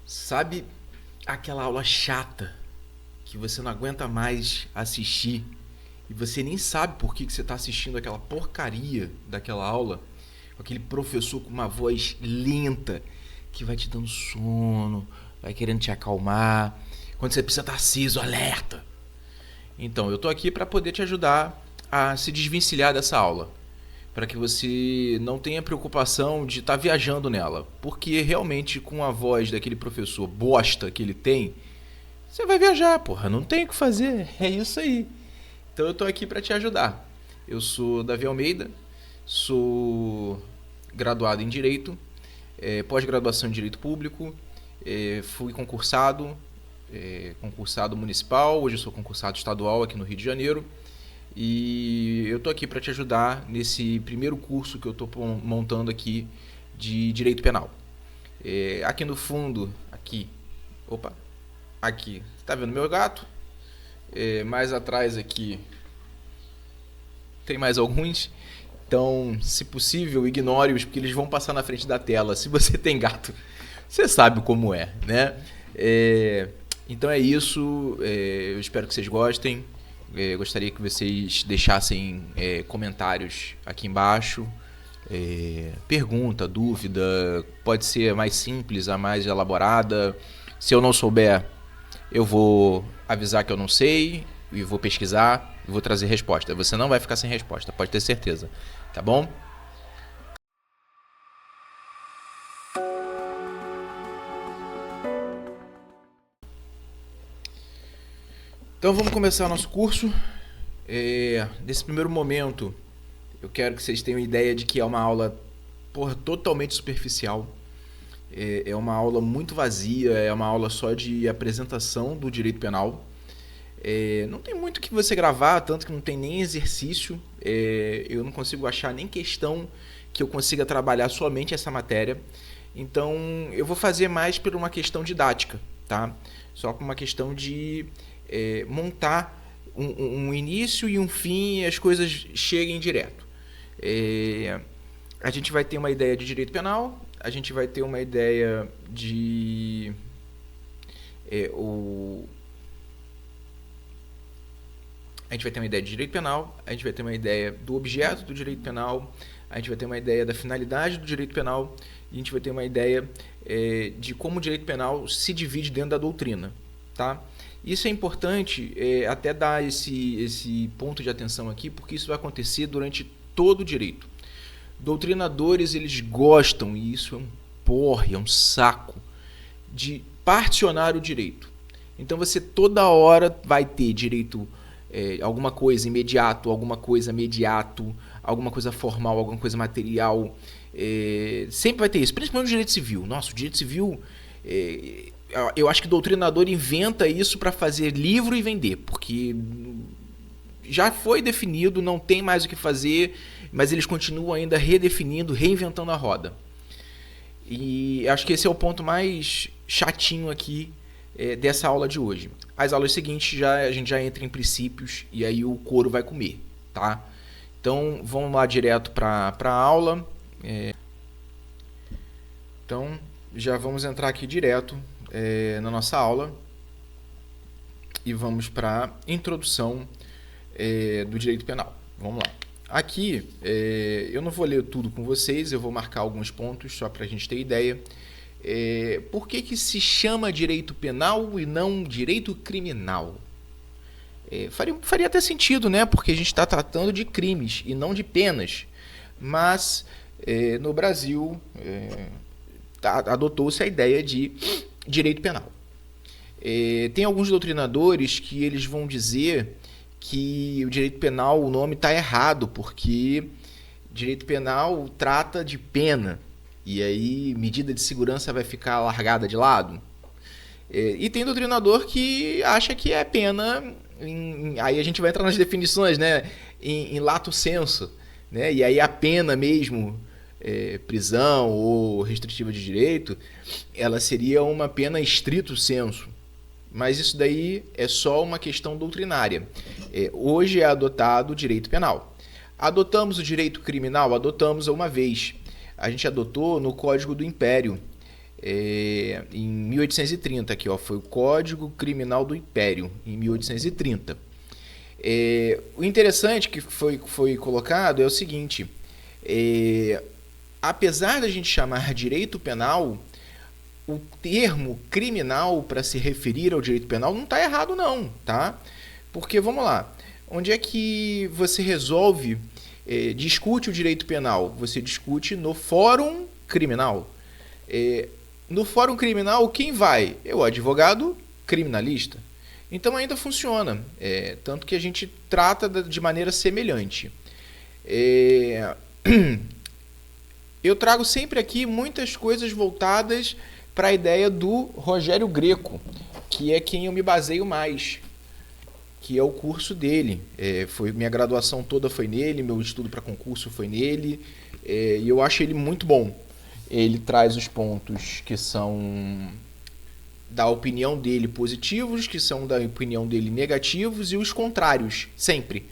Sabe aquela aula chata que você não aguenta mais assistir e você nem sabe por que você está assistindo aquela porcaria daquela aula, com aquele professor com uma voz lenta que vai te dando sono, vai querendo te acalmar, quando você precisa estar aceso, alerta. Então, eu tô aqui para poder te ajudar a se desvencilhar dessa aula, para que você não tenha preocupação de estar viajando nela, porque realmente com a voz daquele professor bosta que ele tem, você vai viajar, porra, não tem o que fazer, é isso aí. Então eu tô aqui para te ajudar. Eu sou Davi Almeida, sou graduado em Direito, pós-graduação em Direito Público, fui concursado municipal, hoje eu sou concursado estadual aqui no Rio de Janeiro. E eu tô aqui para te ajudar nesse primeiro curso que eu tô montando aqui de Direito Penal. Aqui no fundo, aqui, tá vendo meu gato? Mais atrás aqui tem mais alguns. Então, se possível, ignore-os porque eles vão passar na frente da tela. Se você tem gato, você sabe como é, né? Então é isso. Eu espero que vocês gostem. Gostaria que vocês deixassem comentários aqui embaixo. Pergunta, dúvida, pode ser a mais simples, a mais elaborada. Se eu não souber, eu vou avisar que eu não sei e vou pesquisar e vou trazer resposta. Você não vai ficar sem resposta, pode ter certeza, tá bom? Então vamos começar o nosso curso. Nesse primeiro momento, eu quero que vocês tenham ideia de que é uma aula totalmente superficial. É uma aula muito vazia, é uma aula só de apresentação do direito penal. Não tem muito que você gravar, tanto que não tem nem exercício. Eu não consigo achar nem questão que eu consiga trabalhar somente essa matéria. Então eu vou fazer mais por uma questão didática, tá? Só por uma questão de montar um início e um fim e as coisas cheguem direto. A gente vai ter uma ideia de direito penal, a gente vai ter uma ideia de a gente vai ter uma ideia de direito penal, a gente vai ter uma ideia do objeto do direito penal, a gente vai ter uma ideia da finalidade do direito penal e a gente vai ter uma ideia de como o direito penal se divide dentro da doutrina, tá? Isso é importante até dar esse ponto de atenção aqui, porque isso vai acontecer durante todo o direito. Doutrinadores, eles gostam, e isso é um porre, é um saco, de particionar o direito. Então você toda hora vai ter direito alguma coisa imediato, alguma coisa mediato, alguma coisa formal, alguma coisa material. Sempre vai ter isso, principalmente no direito civil. Nossa, o direito civil... eu acho que o doutrinador inventa isso para fazer livro e vender, porque já foi definido, não tem mais o que fazer, mas eles continuam ainda redefinindo, reinventando a roda. E acho que esse é o ponto mais chatinho aqui dessa aula de hoje. As aulas seguintes a gente já entra em princípios e aí o couro vai comer, tá? Então vamos lá direto para a aula. Então já vamos entrar aqui direto na nossa aula e vamos para a introdução do direito penal. Vamos lá. Aqui eu não vou ler tudo com vocês, eu vou marcar alguns pontos só para a gente ter ideia. Por que se chama direito penal e não direito criminal? Faria até sentido, né? Porque a gente está tratando de crimes e não de penas. Mas no Brasil adotou-se a ideia de direito penal. Tem alguns doutrinadores que eles vão dizer que o direito penal, o nome está errado, porque direito penal trata de pena, e aí medida de segurança vai ficar largada de lado. E tem doutrinador que acha que é pena, aí a gente vai entrar nas definições, né, em lato sensu, né, e aí a pena mesmo, prisão ou restritiva de direito, ela seria uma pena estrito sensu. Mas isso daí é só uma questão doutrinária. Hoje é adotado o direito penal. Adotamos o direito criminal? Adotamos uma vez. A gente adotou no Código do Império. em 1830, aqui, ó, foi o Código Criminal do Império, em 1830. O interessante que foi colocado é o seguinte: apesar da gente chamar direito penal, o termo criminal para se referir ao direito penal não está errado não, tá? Porque, vamos lá, onde é que você resolve, discute o direito penal? Você discute no fórum criminal. No fórum criminal, quem vai? É o advogado criminalista. Então ainda funciona, tanto que a gente trata de maneira semelhante. Eu trago sempre aqui muitas coisas voltadas para a ideia do Rogério Greco, que é quem eu me baseio mais, que é o curso dele. Minha graduação toda foi nele, meu estudo para concurso foi nele, e eu acho ele muito bom. Ele traz os pontos que são da opinião dele positivos, que são da opinião dele negativos, e os contrários, sempre.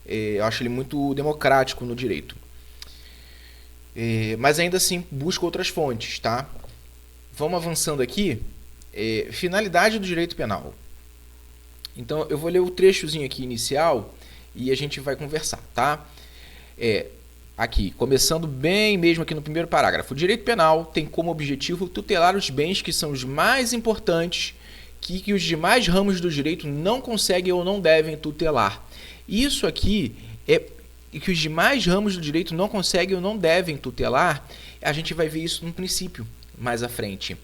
Eu acho ele muito democrático no direito. Mas ainda assim busca outras fontes, tá? Vamos avançando aqui. Finalidade do direito penal. Então eu vou ler o trechozinho aqui inicial e a gente vai conversar, tá? Aqui, começando bem mesmo aqui no primeiro parágrafo. O direito penal tem como objetivo tutelar os bens que são os mais importantes, que os demais ramos do direito não conseguem ou não devem tutelar. Isso aqui que os demais ramos do direito não conseguem ou não devem tutelar, a gente vai ver isso no princípio, mais à frente.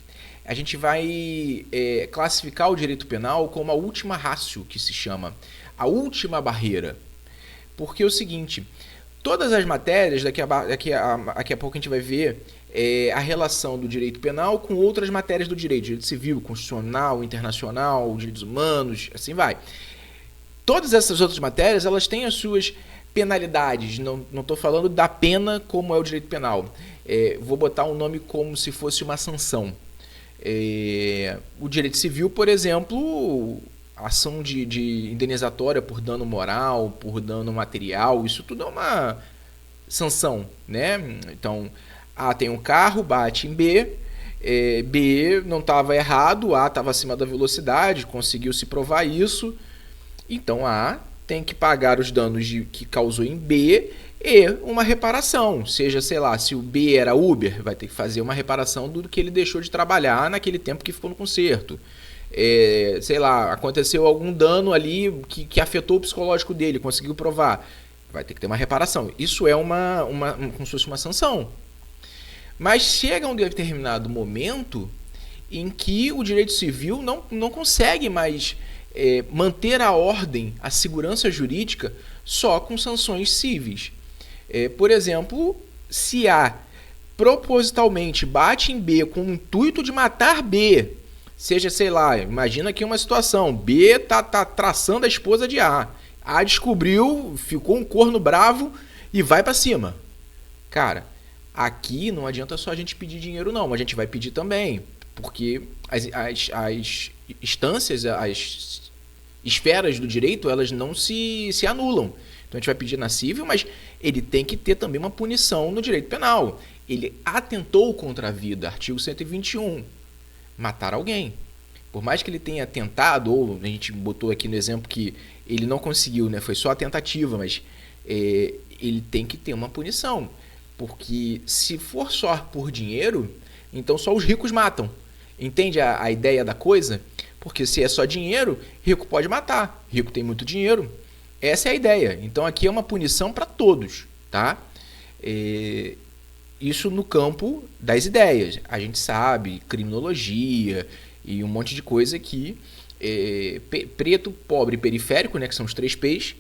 A gente vai classificar o direito penal como a última ratio, que se chama, a última barreira. Porque é o seguinte, todas as matérias, daqui a pouco a gente vai ver a relação do direito penal com outras matérias do direito civil, constitucional, internacional, direitos humanos, assim vai. Todas essas outras matérias, elas têm as suas penalidades, não estou falando da pena como é o direito penal. Vou botar um nome como se fosse uma sanção. O direito civil, por exemplo, ação de indenizatória por dano moral, por dano material, isso tudo é uma sanção, né? Então, A tem um carro, bate em B, B não estava errado, A estava acima da velocidade, conseguiu se provar isso, então A tem que pagar os danos que causou em B e uma reparação. Seja, sei lá, se o B era Uber, vai ter que fazer uma reparação do que ele deixou de trabalhar naquele tempo que ficou no conserto. Sei lá, aconteceu algum dano ali que afetou o psicológico dele, conseguiu provar, vai ter que ter uma reparação. Isso é como se fosse uma sanção. Mas chega um determinado momento em que o direito civil não consegue mais manter a ordem, a segurança jurídica só com sanções cíveis. Por exemplo, se A propositalmente bate em B com o intuito de matar B, seja, sei lá, imagina aqui uma situação, B tá traçando a esposa de A, A descobriu, ficou um corno bravo e vai para cima. Cara, aqui não adianta só a gente pedir dinheiro não, a gente vai pedir também, porque as instâncias, as esferas do direito, elas não se anulam. Então a gente vai pedir na civil, mas ele tem que ter também uma punição no direito penal. Ele atentou contra a vida, artigo 121, matar alguém. Por mais que ele tenha tentado, ou a gente botou aqui no exemplo que ele não conseguiu, né? Foi só a tentativa, mas ele tem que ter uma punição. Porque se for só por dinheiro, então só os ricos matam. Entende a ideia da coisa? Porque se é só dinheiro, rico pode matar. Rico tem muito dinheiro. Essa é a ideia. Então aqui é uma punição para todos, tá? Isso no campo das ideias. A gente sabe, criminologia e um monte de coisa que preto, pobre e periférico, né, que são os 3 P's,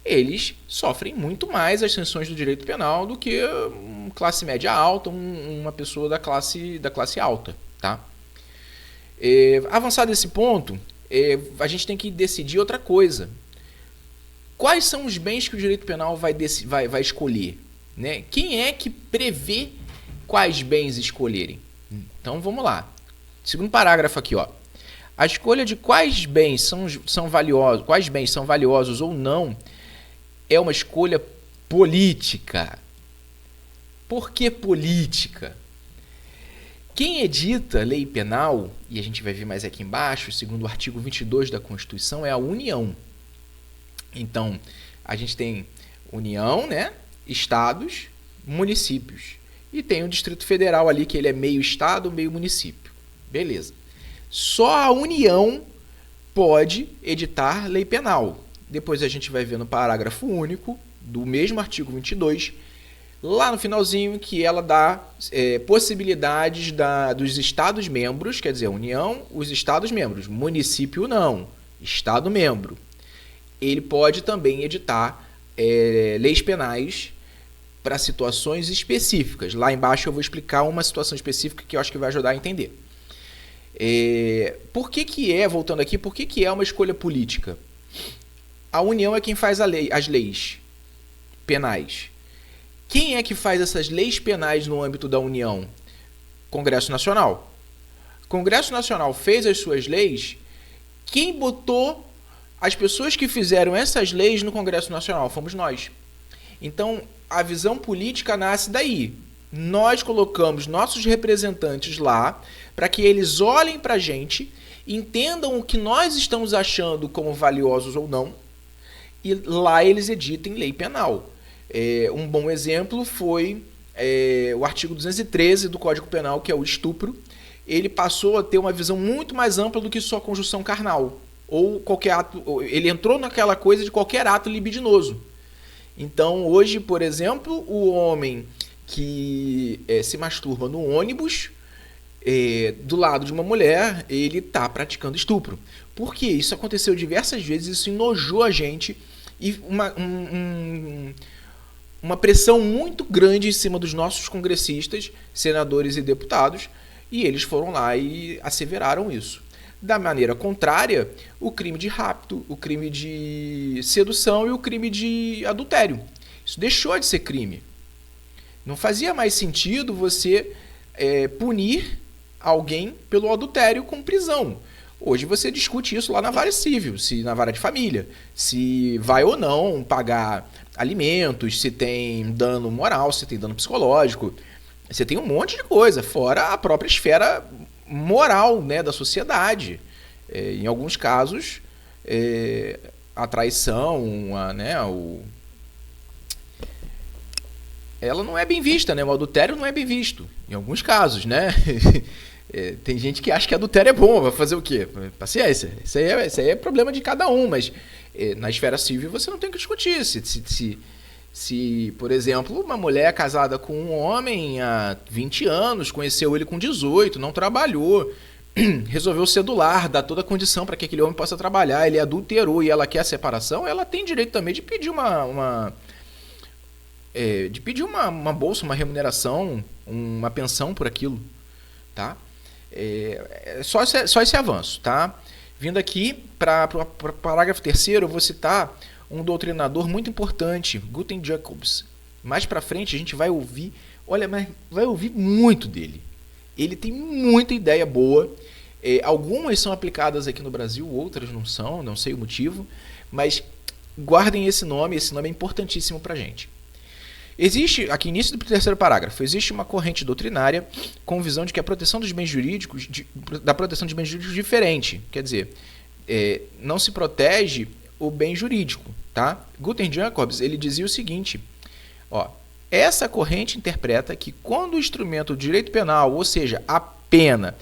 eles sofrem muito mais as sanções do direito penal do que classe média alta, uma pessoa da classe alta, tá? Avançado esse ponto, a gente tem que decidir outra coisa. Quais são os bens que o direito penal vai escolher? Né? Quem é que prevê quais bens escolherem? Então vamos lá. Segundo parágrafo aqui, ó. A escolha de quais bens são valiosos ou não é uma escolha política. Por que política? Quem edita lei penal, e a gente vai ver mais aqui embaixo, segundo o artigo 22 da Constituição, é a União. Então, a gente tem União, né? Estados, municípios. E tem o Distrito Federal ali, que ele é meio estado, meio município. Beleza. Só a União pode editar lei penal. Depois a gente vai ver no parágrafo único do mesmo artigo 22, lá no finalzinho, que ela dá possibilidades dos Estados-membros, quer dizer, a União, os Estados-membros, município não, Estado-membro. Ele pode também editar leis penais para situações específicas. Lá embaixo eu vou explicar uma situação específica que eu acho que vai ajudar a entender. Por que voltando aqui, por que é uma escolha política? A União é quem faz as leis penais. Quem é que faz essas leis penais no âmbito da União? Congresso Nacional. Congresso Nacional fez as suas leis. Quem botou as pessoas que fizeram essas leis no Congresso Nacional? Fomos nós. Então, a visão política nasce daí. Nós colocamos nossos representantes lá para que eles olhem para a gente, entendam o que nós estamos achando como valiosos ou não, e lá eles editem lei penal. Um bom exemplo foi o artigo 213 do Código Penal, que é o estupro. Ele passou a ter uma visão muito mais ampla do que só conjunção carnal, ou qualquer ato. Ele entrou naquela coisa de qualquer ato libidinoso. Então, hoje, por exemplo, o homem que se masturba no ônibus, do lado de uma mulher, ele está praticando estupro. Por quê? Isso aconteceu diversas vezes, isso enojou a gente, e uma pressão muito grande em cima dos nossos congressistas, senadores e deputados, e eles foram lá e asseveraram isso. Da maneira contrária, o crime de rapto, o crime de sedução e o crime de adultério. Isso deixou de ser crime. Não fazia mais sentido você punir alguém pelo adultério com prisão. Hoje você discute isso lá na vara civil, na vara de família, se vai ou não pagar alimentos, se tem dano moral, se tem dano psicológico. Você tem um monte de coisa, fora a própria esfera moral, né, da sociedade. Em alguns casos, a traição, ela não é bem vista, né? O adultério não é bem visto, em alguns casos, né? Tem gente que acha que adultério é bom, vai fazer o quê? Paciência, isso aí é problema de cada um, mas na esfera civil você não tem que discutir. Se, por exemplo, uma mulher casada com um homem há 20 anos, conheceu ele com 18, não trabalhou, resolveu cedular, dar toda a condição para que aquele homem possa trabalhar, ele adulterou e ela quer a separação, ela tem direito também de pedir uma bolsa, uma remuneração, uma pensão por aquilo, tá? Só esse avanço, tá? Vindo aqui para o parágrafo 3º, eu vou citar um doutrinador muito importante, Guter Jacobs. Mais para frente a gente vai ouvir, mas vai ouvir muito dele. Ele tem muita ideia boa. Algumas são aplicadas aqui no Brasil, outras não são, não sei o motivo, mas guardem esse nome é importantíssimo para a gente. Existe, aqui início do 3º parágrafo, existe uma corrente doutrinária com visão de que a proteção dos bens jurídicos, da proteção dos bens jurídicos diferente, quer dizer, não se protege o bem jurídico, tá? Guter Jacobs, ele dizia o seguinte, essa corrente interpreta que quando o instrumento do direito penal, ou seja, a pena,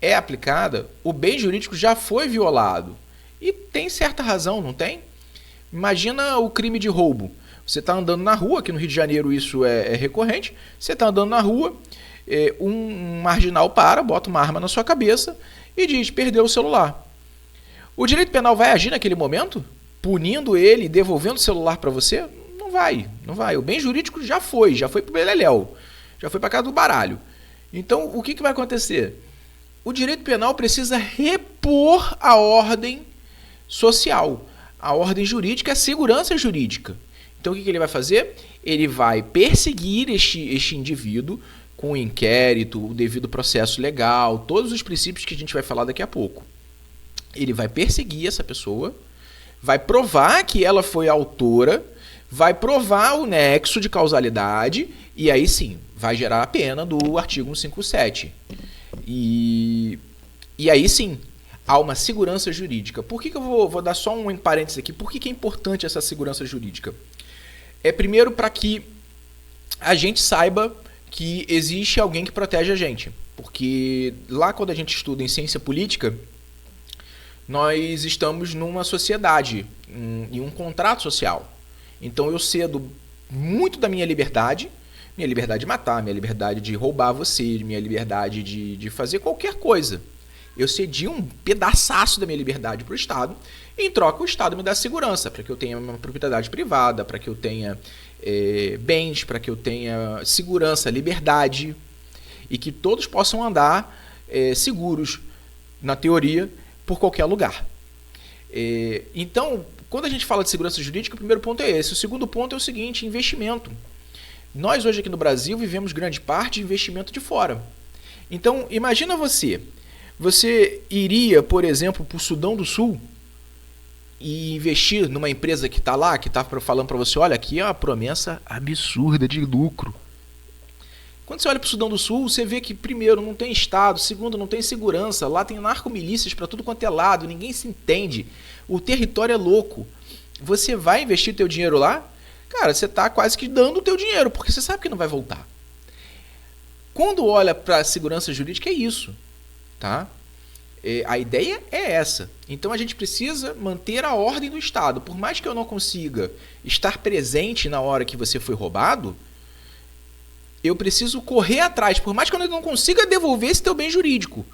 é aplicada, o bem jurídico já foi violado. E tem certa razão, não tem? Imagina o crime de roubo. Você está andando na rua, aqui no Rio de Janeiro isso é recorrente, você está andando na rua, um marginal bota uma arma na sua cabeça e diz, perdeu o celular. O direito penal vai agir naquele momento, punindo ele e devolvendo o celular para você? Não vai. O bem jurídico já foi pro beleléu, já foi para casa do baralho. Então, o que vai acontecer? O direito penal precisa repor a ordem social, a ordem jurídica, a segurança jurídica. Então, o que ele vai fazer? Ele vai perseguir este indivíduo com o inquérito, o devido processo legal, todos os princípios que a gente vai falar daqui a pouco. Ele vai perseguir essa pessoa, vai provar que ela foi autora, vai provar o nexo de causalidade e aí sim, vai gerar a pena do artigo 157. E aí sim, há uma segurança jurídica. Por que eu vou dar só um parênteses aqui? Por que é importante essa segurança jurídica? Primeiro, para que a gente saiba que existe alguém que protege a gente. Porque lá quando a gente estuda em ciência política, nós estamos numa sociedade, em um contrato social. Então eu cedo muito da minha liberdade de matar, minha liberdade de roubar você, minha liberdade de fazer qualquer coisa. Eu cedi um pedaçaço da minha liberdade para o Estado, e em troca o Estado me dá segurança, para que eu tenha uma propriedade privada, para que eu tenha bens, para que eu tenha segurança, liberdade, e que todos possam andar seguros, na teoria, por qualquer lugar. Então, quando a gente fala de segurança jurídica, o primeiro ponto é esse. O segundo ponto é o seguinte: investimento. Nós hoje aqui no Brasil vivemos grande parte de investimento de fora. Então, imagina você iria, por exemplo, para o Sudão do Sul e investir numa empresa que está lá, que está falando para você, olha, aqui é uma promessa absurda de lucro. Quando você olha para o Sudão do Sul, você vê que, primeiro, não tem Estado, segundo, não tem segurança, lá tem narcomilícias para tudo quanto é lado, ninguém se entende, o território é louco. Você vai investir teu dinheiro lá, cara, você está quase que dando o teu dinheiro, porque você sabe que não vai voltar. Quando olha para a segurança jurídica, é isso. Tá? A ideia é essa. Então a gente precisa manter a ordem do Estado. Por mais que eu não consiga estar presente na hora que você foi roubado, eu preciso correr atrás. Por mais que eu não consiga devolver esse teu bem jurídico.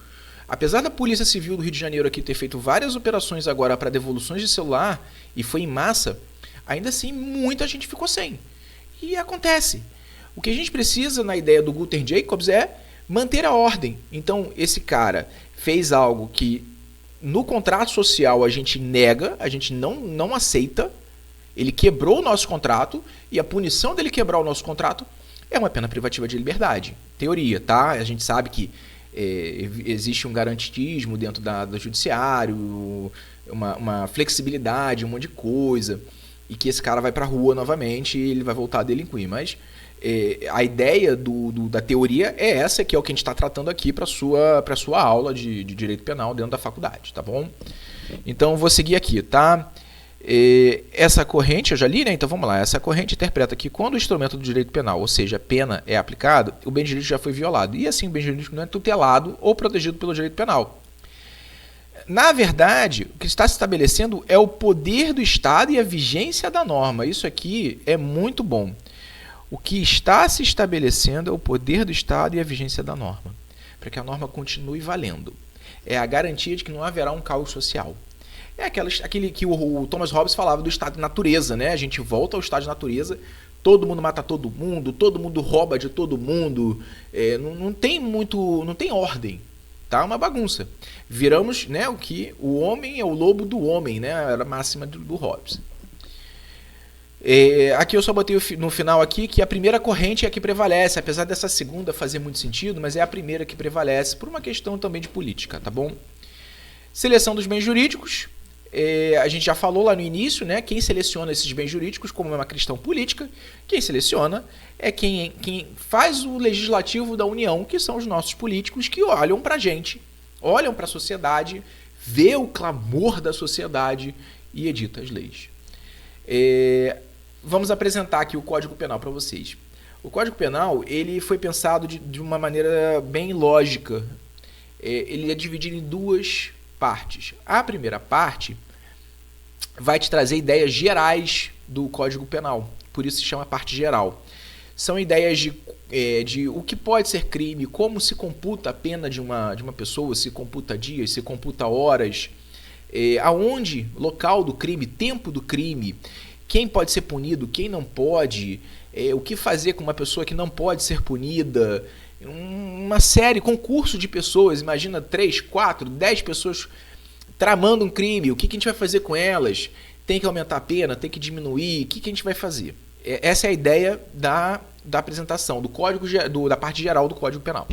Apesar da Polícia Civil do Rio de Janeiro aqui ter feito várias operações agora para devoluções de celular, e foi em massa, ainda assim muita gente ficou sem. E acontece. O que a gente precisa na ideia do Guter Jacobs é manter a ordem. Então, esse cara fez algo que no contrato social a gente nega, a gente não aceita. Ele quebrou o nosso contrato e a punição dele quebrar o nosso contrato é uma pena privativa de liberdade. Teoria, tá? A gente sabe que existe um garantismo dentro do judiciário, uma flexibilidade, um monte de coisa, e que esse cara vai pra rua novamente e ele vai voltar a delinquir. Mas a ideia da teoria é essa, que é o que a gente está tratando aqui para a sua aula de direito penal dentro da faculdade, tá bom? Então, vou seguir aqui, tá? Essa corrente, eu já li, né? Então, vamos lá. Essa corrente interpreta que quando o instrumento do direito penal, ou seja, a pena, é aplicado, o bem jurídico já foi violado. E assim, o bem jurídico não é tutelado ou protegido pelo direito penal. Na verdade, o que está se estabelecendo é o poder do Estado e a vigência da norma. Isso aqui é muito bom. O que está se estabelecendo é o poder do Estado e a vigência da norma, para que a norma continue valendo. É a garantia de que não haverá um caos social. É aquele que o Thomas Hobbes falava do estado de natureza, né? A gente volta ao estado de natureza, todo mundo mata todo mundo rouba de todo mundo, não tem ordem, tá? É uma bagunça. Viramos, né, o homem é o lobo do homem, né? Era a máxima do Hobbes. Aqui eu só botei no final aqui que a primeira corrente é a que prevalece, apesar dessa segunda fazer muito sentido, mas é a primeira que prevalece por uma questão também de política, tá bom? Seleção dos bens jurídicos. A gente já falou lá no início, né? Quem seleciona esses bens jurídicos, como é uma questão política, quem seleciona é quem faz o legislativo da União, que são os nossos políticos, que olham pra gente, olham pra sociedade, vê o clamor da sociedade e edita as leis. Vamos apresentar aqui o Código Penal para vocês. O Código Penal ele foi pensado de uma maneira bem lógica. Ele é dividido em duas partes. A primeira parte vai te trazer ideias gerais do Código Penal, por isso se chama parte geral. São ideias de o que pode ser crime, como se computa a pena de uma pessoa, se computa dias, se computa horas, aonde, local do crime, tempo do crime, quem pode ser punido, quem não pode, o que fazer com uma pessoa que não pode ser punida, uma série, concurso de pessoas, imagina 3, 4, 10 pessoas tramando um crime, o que a gente vai fazer com elas? Tem que aumentar a pena, tem que diminuir, o que a gente vai fazer? Essa é a ideia da apresentação, da parte geral do Código Penal.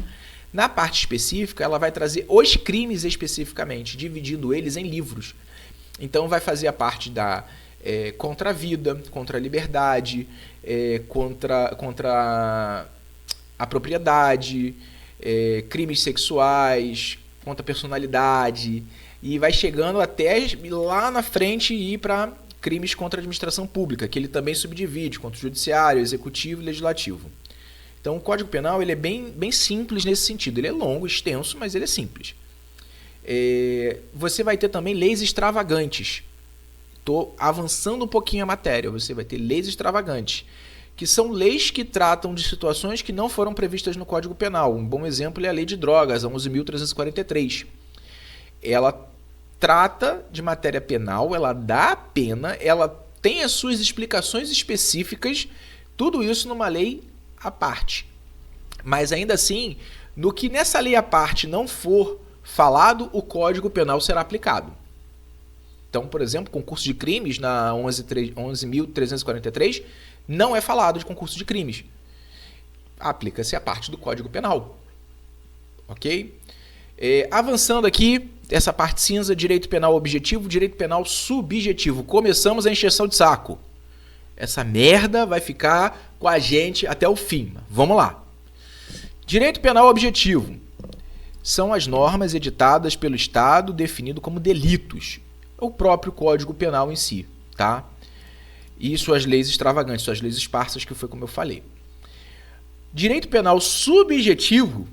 Na parte específica, ela vai trazer os crimes especificamente, dividindo eles em livros. Então vai fazer a parte contra a vida, contra a liberdade, contra a propriedade, crimes sexuais, contra a personalidade, e vai chegando até lá na frente ir para crimes contra a administração pública, que ele também subdivide contra o judiciário, executivo e legislativo. Então o Código Penal ele é bem simples nesse sentido. Ele é longo, extenso, mas ele é simples. Você vai ter também leis extravagantes. Estou avançando um pouquinho a matéria. Você vai ter leis extravagantes, que são leis que tratam de situações que não foram previstas no Código Penal. Um bom exemplo é a Lei de Drogas, a 11.343. Ela trata de matéria penal, ela dá a pena, ela tem as suas explicações específicas, tudo isso numa lei à parte. Mas ainda assim, no que nessa lei à parte não for falado, o Código Penal será aplicado. Então, por exemplo, concurso de crimes na 11.343 não é falado de concurso de crimes. Aplica-se a parte do Código Penal. Ok? Avançando aqui, essa parte cinza, direito penal objetivo, direito penal subjetivo. Começamos a encheção de saco. Essa merda vai ficar com a gente até o fim. Vamos lá. Direito penal objetivo são as normas editadas pelo Estado definido como delitos. O próprio Código Penal em si, tá? E suas leis extravagantes, suas leis esparsas, que foi como eu falei. Direito penal subjetivo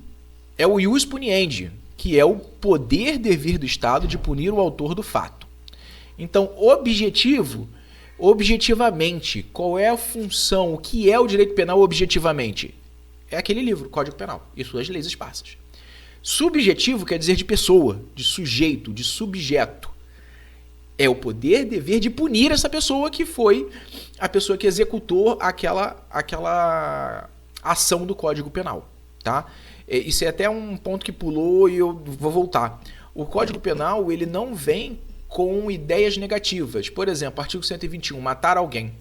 é o ius puniendi, que é o poder dever do Estado de punir o autor do fato. Então, objetivamente, qual é a função, o que é o direito penal objetivamente? É aquele livro, Código Penal, e suas leis esparsas. Subjetivo quer dizer de pessoa, de sujeito, de subjeto. É o poder dever de punir essa pessoa que foi a pessoa que executou aquela ação do Código Penal, tá? Isso é até um ponto que pulou e eu vou voltar. O Código Penal ele não vem com ideias negativas. Por exemplo, artigo 121, matar alguém.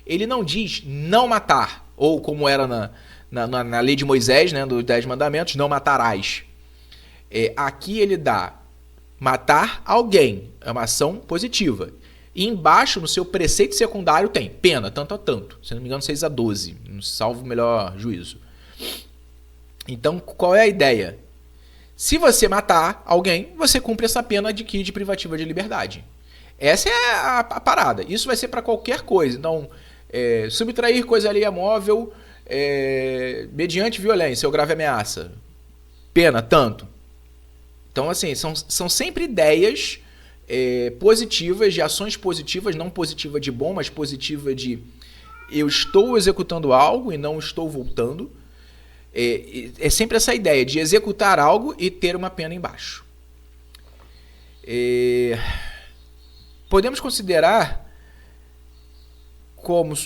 Ele não diz não matar, ou como era na lei de Moisés, né, dos 10 mandamentos, não matarás. Aqui ele dá matar alguém, é uma ação positiva. E embaixo, no seu preceito secundário, tem pena, tanto a tanto. Se não me engano, 6 a 12, salvo o melhor juízo. Então, qual é a ideia? Se você matar alguém, você cumpre essa pena de privativa de liberdade. Essa é a parada. Isso vai ser para qualquer coisa. Então, subtrair coisa alheia móvel mediante violência ou grave ameaça. Pena, tanto. Então, assim, são sempre ideias positivas, de ações positivas, não positiva de bom, mas positiva de eu estou executando algo e não estou voltando. É sempre essa ideia de executar algo e ter uma pena embaixo. Podemos considerar como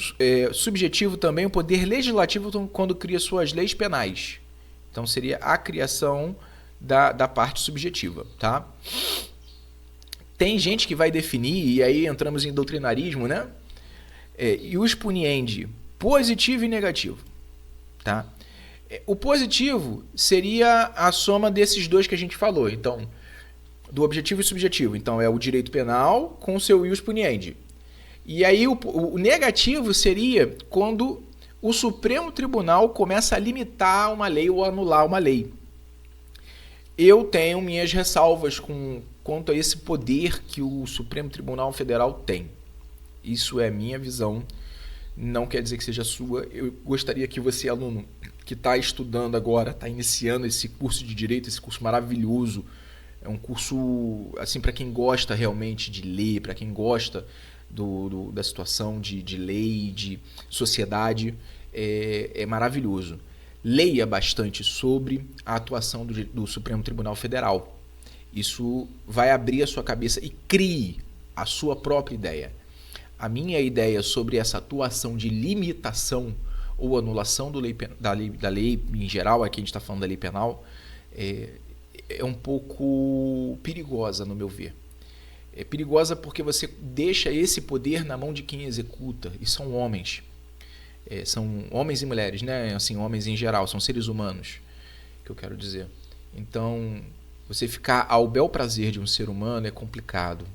subjetivo também o poder legislativo quando cria suas leis penais. Então seria a criação da parte subjetiva, tá? Tem gente que vai definir, e aí entramos em doutrinarismo, né? Ius puniendi, positivo e negativo, tá? O positivo seria a soma desses dois que a gente falou, então, do objetivo e subjetivo. Então, é o direito penal com o seu ius puniendi. E aí, o negativo seria quando o Supremo Tribunal começa a limitar uma lei ou anular uma lei. Eu tenho minhas ressalvas quanto a esse poder que o Supremo Tribunal Federal tem. Isso é minha visão, não quer dizer que seja a sua. Eu gostaria que você, aluno, que está estudando agora, está iniciando esse curso de Direito, esse curso maravilhoso, é um curso assim para quem gosta realmente de ler, para quem gosta da situação de lei, de sociedade, é maravilhoso. Leia bastante sobre a atuação do Supremo Tribunal Federal. Isso vai abrir a sua cabeça e crie a sua própria ideia. A minha ideia sobre essa atuação de limitação ou anulação da lei em geral, aqui a gente está falando da lei penal, é um pouco perigosa, no meu ver. É perigosa porque você deixa esse poder na mão de quem executa, e são homens. São homens e mulheres, né? Assim, homens em geral, são seres humanos, que eu quero dizer. Então, você ficar ao bel prazer de um ser humano é complicado.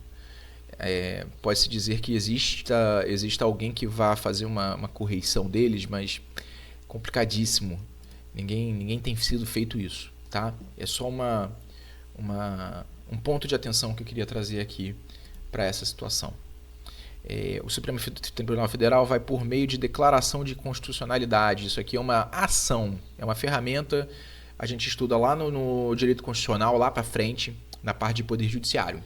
Pode-se dizer que exista alguém que vá fazer uma correição deles, mas complicadíssimo. Ninguém tem sido feito isso, tá? É só um ponto de atenção que eu queria trazer aqui para essa situação. O Supremo Tribunal Federal vai por meio de declaração de constitucionalidade. Isso aqui é uma ação, é uma ferramenta. A gente estuda lá no direito constitucional, lá para frente, na parte de poder judiciário.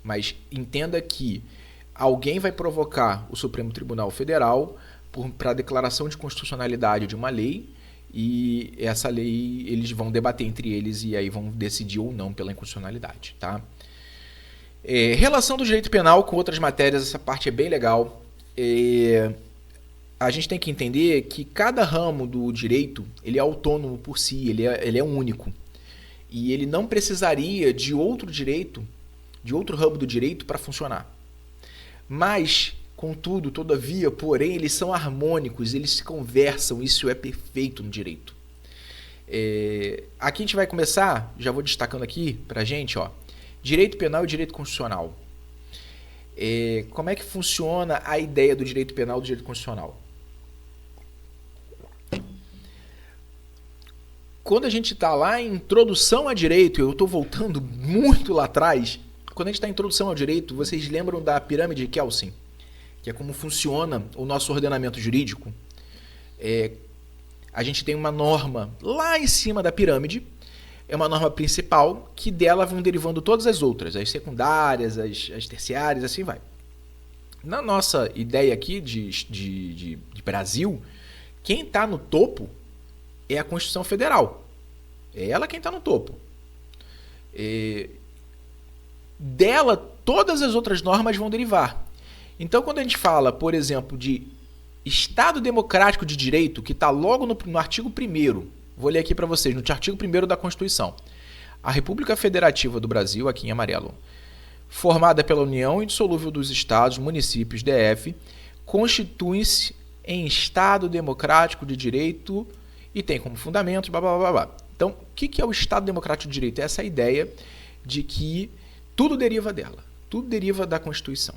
Mas entenda que alguém vai provocar o Supremo Tribunal Federal para a declaração de constitucionalidade de uma lei, e essa lei eles vão debater entre eles e aí vão decidir ou não pela inconstitucionalidade, tá? Relação do direito penal com outras matérias, essa parte é bem legal. A gente tem que entender que cada ramo do direito ele é autônomo por si, ele é único. E ele não precisaria de outro direito, de outro ramo do direito para funcionar. Mas, contudo, todavia, porém, eles são harmônicos, eles se conversam, isso é perfeito no direito. Aqui a gente vai começar, já vou destacando aqui pra gente, ó, direito penal e direito constitucional. Como é que funciona a ideia do direito penal e do direito constitucional? Quando a gente está lá em introdução a direito, eu estou voltando muito lá atrás, quando a gente está em introdução ao direito, vocês lembram da pirâmide de Kelsen? Que é como funciona o nosso ordenamento jurídico. A gente tem uma norma lá em cima da pirâmide, é uma norma principal, que dela vão derivando todas as outras, as secundárias, as terciárias, assim vai. Na nossa ideia aqui de Brasil, quem está no topo é a Constituição Federal. É ela quem está no topo. Dela, todas as outras normas vão derivar. Então, quando a gente fala, por exemplo, de Estado Democrático de Direito, que está logo no artigo 1º, vou ler aqui para vocês, no artigo 1º da Constituição. A República Federativa do Brasil, aqui em amarelo, formada pela União Indissolúvel dos Estados, Municípios, DF, constitui-se em Estado Democrático de Direito e tem como fundamento, blá, blá, blá, blá. Então, o que é o Estado Democrático de Direito? É essa ideia de que tudo deriva dela, tudo deriva da Constituição.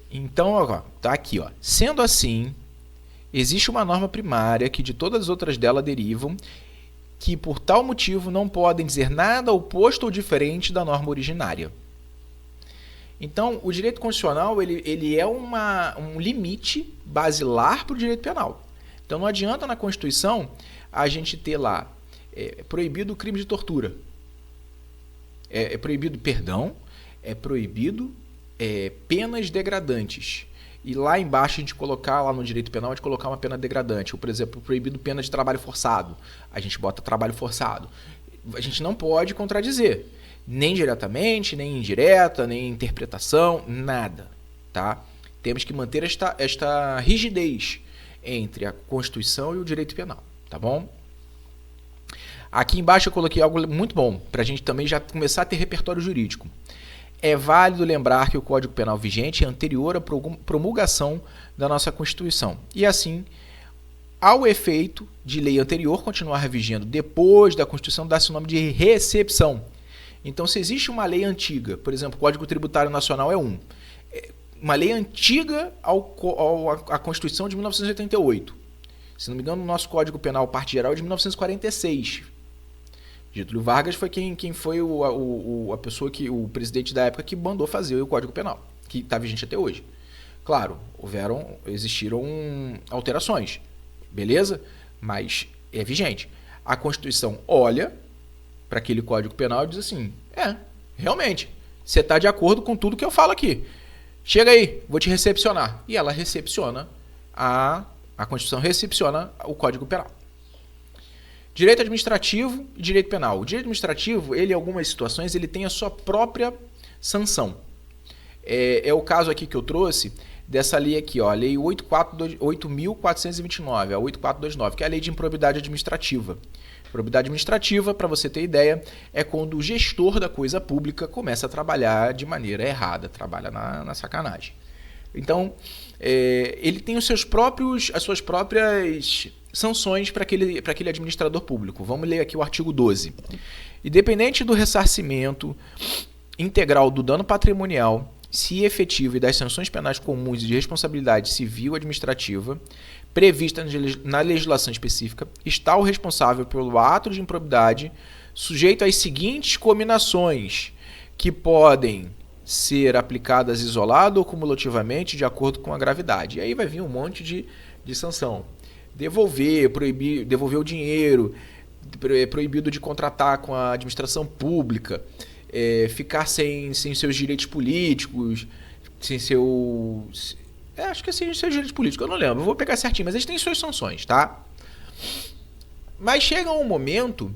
Então, está aqui. Ó. Sendo assim, existe uma norma primária que de todas as outras dela derivam, que por tal motivo não podem dizer nada oposto ou diferente da norma originária. Então, o direito constitucional ele é um limite basilar para o direito penal. Então, não adianta na Constituição a gente ter lá proibido o crime de tortura. É proibido perdão, é proibido penas degradantes. E lá embaixo a gente colocar, lá no direito penal, a gente colocar uma pena degradante. Ou, por exemplo, proibido pena de trabalho forçado. A gente bota trabalho forçado. A gente não pode contradizer. Nem diretamente, nem indireta, nem interpretação, nada. Tá? Temos que manter esta rigidez entre a Constituição e o direito penal. Tá bom? Aqui embaixo eu coloquei algo muito bom, para a gente também já começar a ter repertório jurídico. É válido lembrar que o Código Penal vigente é anterior à promulgação da nossa Constituição. E assim, ao efeito de lei anterior continuar vigendo depois da Constituição, dá-se o nome de recepção. Então, se existe uma lei antiga, por exemplo, o Código Tributário Nacional é uma lei antiga à Constituição de 1988. Se não me engano, o nosso Código Penal, parte geral, é de 1946. Getúlio Vargas foi quem foi a pessoa o presidente da época que mandou fazer o Código Penal, que está vigente até hoje. Claro, existiram alterações, beleza? Mas é vigente. A Constituição olha para aquele Código Penal e diz assim, realmente, você está de acordo com tudo que eu falo aqui. Chega aí, vou te recepcionar. E ela recepciona, a Constituição recepciona o Código Penal. Direito administrativo e direito penal. O direito administrativo, ele em algumas situações, ele tem a sua própria sanção. É o caso aqui que eu trouxe dessa lei aqui, ó, a Lei 8.429, a 8429, que é a Lei de Improbidade Administrativa. Improbidade administrativa, para você ter ideia, é quando o gestor da coisa pública começa a trabalhar de maneira errada, trabalha na sacanagem. Então, ele tem as suas próprias sanções para aquele administrador público. Vamos ler aqui o artigo 12. Independente do ressarcimento integral do dano patrimonial, se efetivo, e das sanções penais comuns e de responsabilidade civil administrativa, prevista na legislação específica, está o responsável pelo ato de improbidade, sujeito às seguintes combinações, que podem ser aplicadas isolado ou cumulativamente de acordo com a gravidade. E aí vai vir um monte de sanção. Devolver, proibir, devolver o dinheiro, proibido de contratar com a administração pública, ficar sem seus direitos políticos, sem seu... acho que é sem seus direitos políticos, eu não lembro, eu vou pegar certinho, mas eles têm suas sanções, tá? Mas chega um momento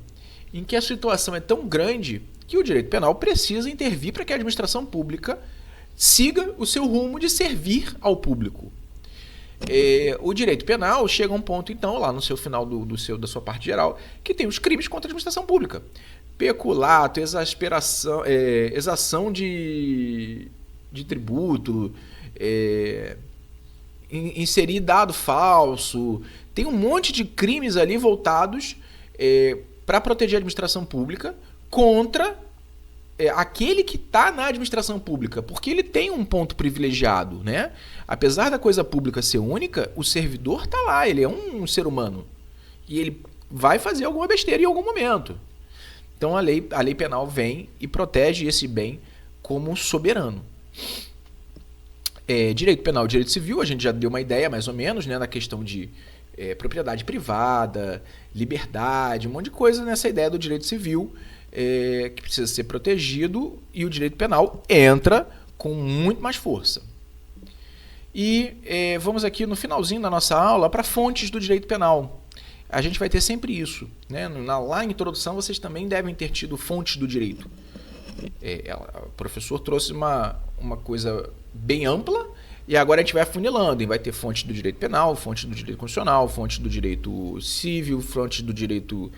em que a situação é tão grande que o direito penal precisa intervir para que a administração pública siga o seu rumo de servir ao público. O direito penal chega a um ponto, então, lá no seu final da sua parte geral, que tem os crimes contra a administração pública. Peculato, exação de tributo, inserir dado falso. Tem um monte de crimes ali voltados para proteger a administração pública contra aquele que está na administração pública, porque ele tem um ponto privilegiado, né? Apesar da coisa pública ser única, o servidor está lá, ele é um ser humano e ele vai fazer alguma besteira em algum momento. Então a lei penal vem e protege esse bem como soberano. Direito penal e direito civil, a gente já deu uma ideia mais ou menos, né, na questão de propriedade privada, liberdade, um monte de coisa nessa ideia do direito civil que precisa ser protegido, e o direito penal entra com muito mais força. E vamos aqui no finalzinho da nossa aula para fontes do direito penal. A gente vai ter sempre isso, né? Lá em introdução vocês também devem ter tido fontes do direito. O professor trouxe uma coisa bem ampla, e agora a gente vai afunilando, e vai ter fonte do direito penal, fonte do direito constitucional, fonte do direito civil, fonte do direito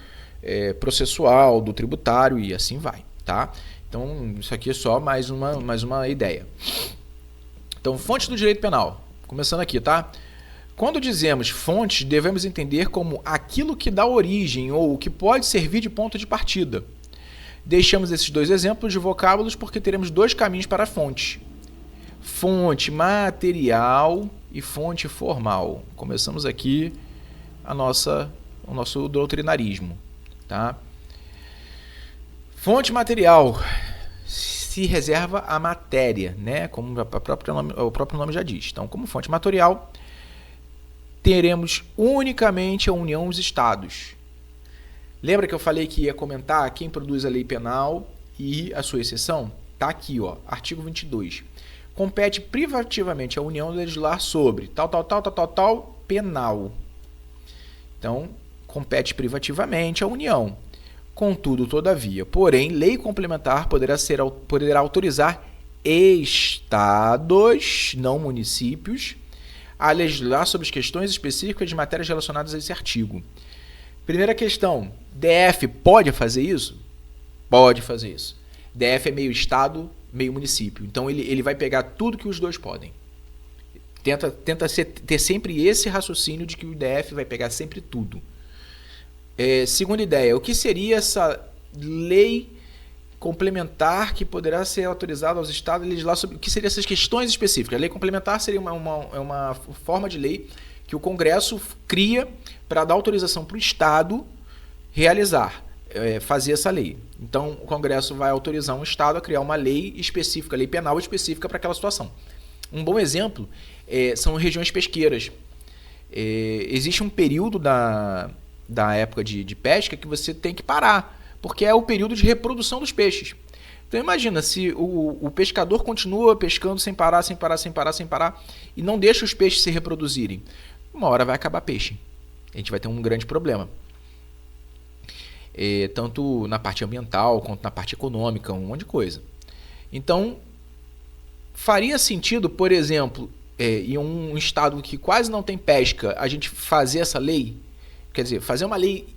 processual, do tributário, e assim vai, tá? Então isso aqui é só mais uma ideia. Então, fonte do direito penal, começando aqui, tá? Quando dizemos fonte, devemos entender como aquilo que dá origem ou que pode servir de ponto de partida. Deixamos esses dois exemplos de vocábulos porque teremos dois caminhos para a fonte. Fonte material e fonte formal. Começamos aqui o nosso doutrinarismo. Tá? Fonte material se reserva à matéria, né? Como o próprio nome já diz. Então, como fonte material, teremos unicamente a União e os Estados. Lembra que eu falei que ia comentar quem produz a lei penal e a sua exceção? Está aqui, ó, artigo 22. Compete privativamente à União legislar sobre tal, penal. Então, compete privativamente à União. Contudo, todavia, porém, lei complementar poderá autorizar estados, não municípios, a legislar sobre as questões específicas de matérias relacionadas a esse artigo. Primeira questão, DF pode fazer isso? Pode fazer isso. DF é meio estado, meio município. Então ele vai pegar tudo que os dois podem. Tenta ter sempre esse raciocínio de que o DF vai pegar sempre tudo. Segunda ideia, o que seria essa lei complementar que poderá ser autorizada aos estados a legislar sobre o que seriam essas questões específicas? A lei complementar seria uma forma de lei que o Congresso cria para dar autorização para o Estado realizar, fazer essa lei. Então, o Congresso vai autorizar um Estado a criar uma lei específica, lei penal específica para aquela situação. Um bom exemplo são regiões pesqueiras. Existe um período da época de pesca que você tem que parar, porque é o período de reprodução dos peixes. Então imagina, se o pescador continua pescando sem parar, e não deixa os peixes se reproduzirem, uma hora vai acabar peixe. A gente vai ter um grande problema. Tanto na parte ambiental, quanto na parte econômica, um monte de coisa. Então, faria sentido, por exemplo, em um estado que quase não tem pesca, a gente fazer essa lei? Quer dizer, fazer uma lei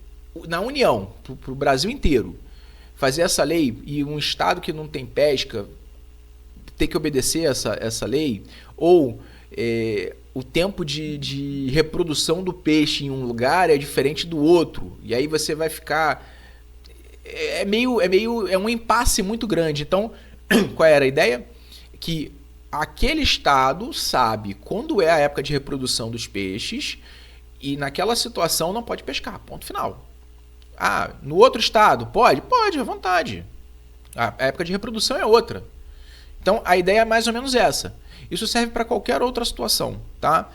na União, para o Brasil inteiro. Fazer essa lei e um estado que não tem pesca ter que obedecer essa lei, ou o tempo de reprodução do peixe em um lugar é diferente do outro, e aí você vai ficar... É um impasse muito grande. Então, qual era a ideia? Que aquele estado sabe quando é a época de reprodução dos peixes E naquela situação não pode pescar, ponto final. Ah, no outro estado, pode? Pode, à vontade. A época de reprodução é outra. Então, a ideia é mais ou menos essa. Isso serve para qualquer outra situação, tá?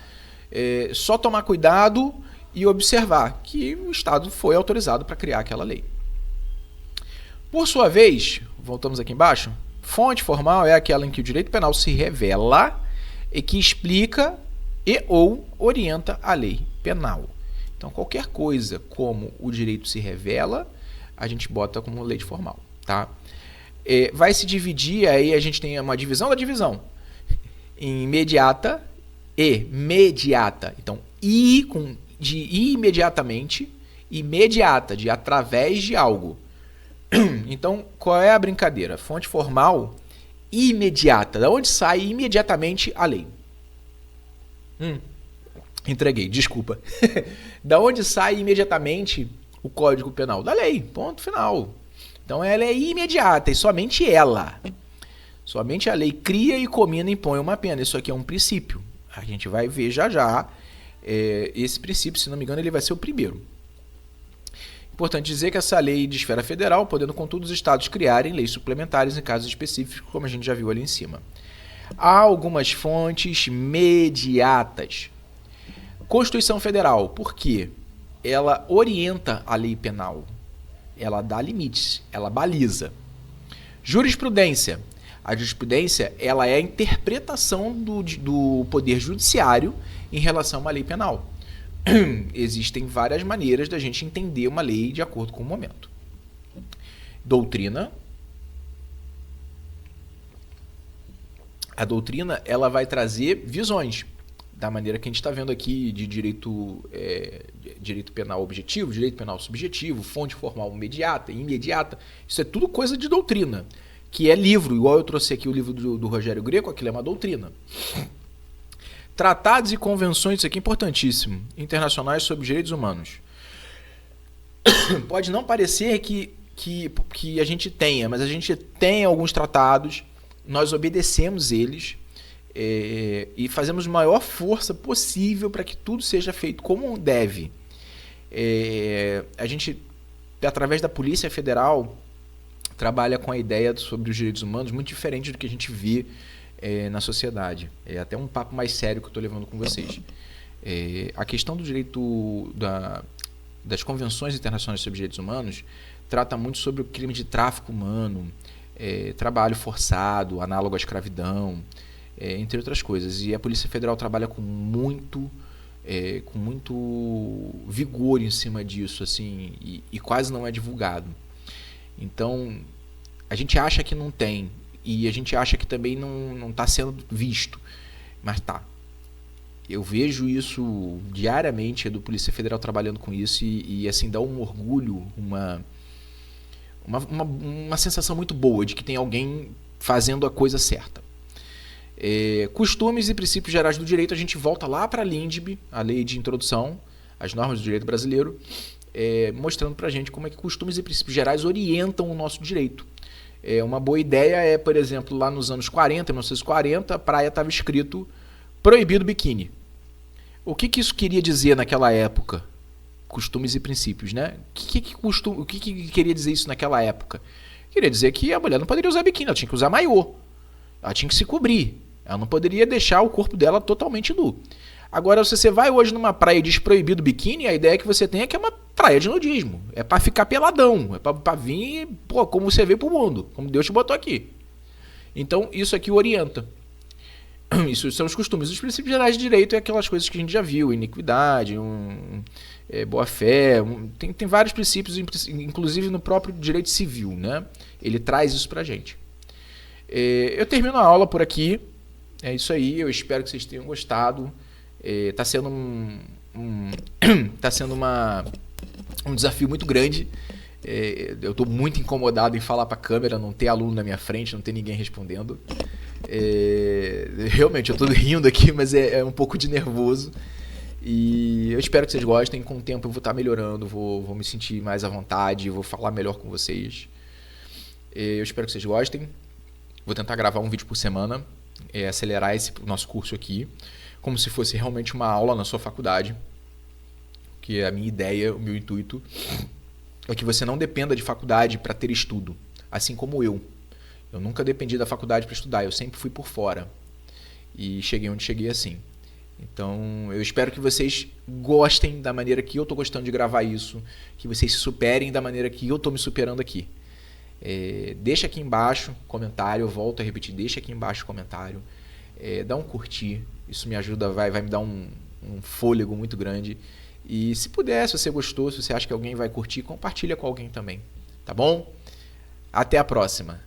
Só tomar cuidado e observar que o Estado foi autorizado para criar aquela lei. Por sua vez, voltamos aqui embaixo, fonte formal é aquela em que o direito penal se revela e que explica e ou orienta a lei penal. Então, qualquer coisa como o direito se revela, a gente bota como lei formal, tá? Vai se dividir, aí a gente tem uma divisão da divisão, em imediata e mediata. Então, de imediatamente, imediata, de através de algo. Então, qual é a brincadeira? Fonte formal imediata. Da onde sai imediatamente a lei? Entreguei, desculpa. Da onde sai imediatamente o Código Penal? Da lei, ponto final. Então ela é imediata e somente ela. Somente a lei cria e comina e impõe uma pena. Isso aqui é um princípio. A gente vai ver já já. Esse princípio, se não me engano, ele vai ser o primeiro. Importante dizer que essa lei de esfera federal, podendo contudo os estados criarem leis suplementares em casos específicos, como a gente já viu ali em cima. Há algumas fontes mediatas. Constituição Federal, por quê? Ela orienta a lei penal. Ela dá limites, ela baliza. Jurisprudência. A jurisprudência ela é a interpretação do poder judiciário em relação a uma lei penal. Existem várias maneiras da gente entender uma lei de acordo com o momento. Doutrina. A doutrina ela vai trazer visões, da maneira que a gente está vendo aqui de direito penal objetivo, direito penal subjetivo, fonte formal imediata. Isso é tudo coisa de doutrina, que é livro, igual eu trouxe aqui o livro do Rogério Greco, aquilo é uma doutrina. Tratados e convenções, isso aqui é importantíssimo, internacionais sobre direitos humanos. Pode não parecer que a gente tenha, mas a gente tem alguns tratados, nós obedecemos eles, e fazemos a maior força possível para que tudo seja feito como deve. A gente, através da Polícia Federal, trabalha com a ideia sobre os direitos humanos muito diferente do que a gente vê na sociedade. É até um papo mais sério que eu estou levando com vocês. A questão do direito das convenções internacionais sobre direitos humanos trata muito sobre o crime de tráfico humano, trabalho forçado, análogo à escravidão, entre outras coisas. E a Polícia Federal trabalha com muito vigor em cima disso, assim, e quase não é divulgado. Então, a gente acha que não tem, e a gente acha que também não está sendo visto, mas tá. Eu vejo isso diariamente, do Polícia Federal trabalhando com isso, e assim, dá um orgulho, uma sensação muito boa de que tem alguém fazendo a coisa certa. Costumes e princípios gerais do direito, a gente volta lá para a LINDB, a Lei de Introdução às Normas do Direito Brasileiro, mostrando para a gente como é que costumes e princípios gerais orientam o nosso direito. Uma boa ideia por exemplo, lá nos anos 40, 1940, a praia estava escrito proibido biquíni. O que isso queria dizer naquela época? Costumes e princípios, né? O que queria dizer isso naquela época? Queria dizer que a mulher não poderia usar biquíni, ela tinha que usar maiô. Ela tinha que se cobrir. Ela não poderia deixar o corpo dela totalmente nu. Agora, se você vai hoje numa praia e diz proibido biquíni, a ideia que você tem é que é uma praia de nudismo. É para ficar peladão. É para vir, como você veio pro mundo. Como Deus te botou aqui. Então, isso aqui orienta. Isso são os costumes. Os princípios gerais de direito é aquelas coisas que a gente já viu. Iniquidade, boa-fé. Tem vários princípios, inclusive no próprio direito civil, né? Ele traz isso pra gente. Eu termino a aula por aqui. É isso aí. Eu espero que vocês tenham gostado. Está sendo um desafio muito grande. Eu estou muito incomodado em falar para a câmera, não ter aluno na minha frente, não ter ninguém respondendo. Realmente, eu estou rindo aqui, mas é um pouco de nervoso. E eu espero que vocês gostem. Com o tempo eu vou estar melhorando, vou me sentir mais à vontade, vou falar melhor com vocês. Eu espero que vocês gostem. Vou tentar gravar um vídeo por semana, acelerar esse nosso curso aqui, como se fosse realmente uma aula na sua faculdade. porque a minha ideia, o meu intuito é que você não dependa de faculdade para ter estudo, assim como eu. Eu nunca dependi da faculdade para estudar, eu sempre fui por fora. E cheguei onde cheguei assim. Então, eu espero que vocês gostem da maneira que eu estou gostando de gravar isso, que vocês se superem da maneira que eu estou me superando aqui. Deixa aqui embaixo comentário, eu volto a repetir, deixa aqui embaixo comentário, dá um curtir, isso me ajuda, vai me dar um fôlego muito grande. E se puder, se você gostou, se você acha que alguém vai curtir, compartilha com alguém também, tá bom? Até a próxima!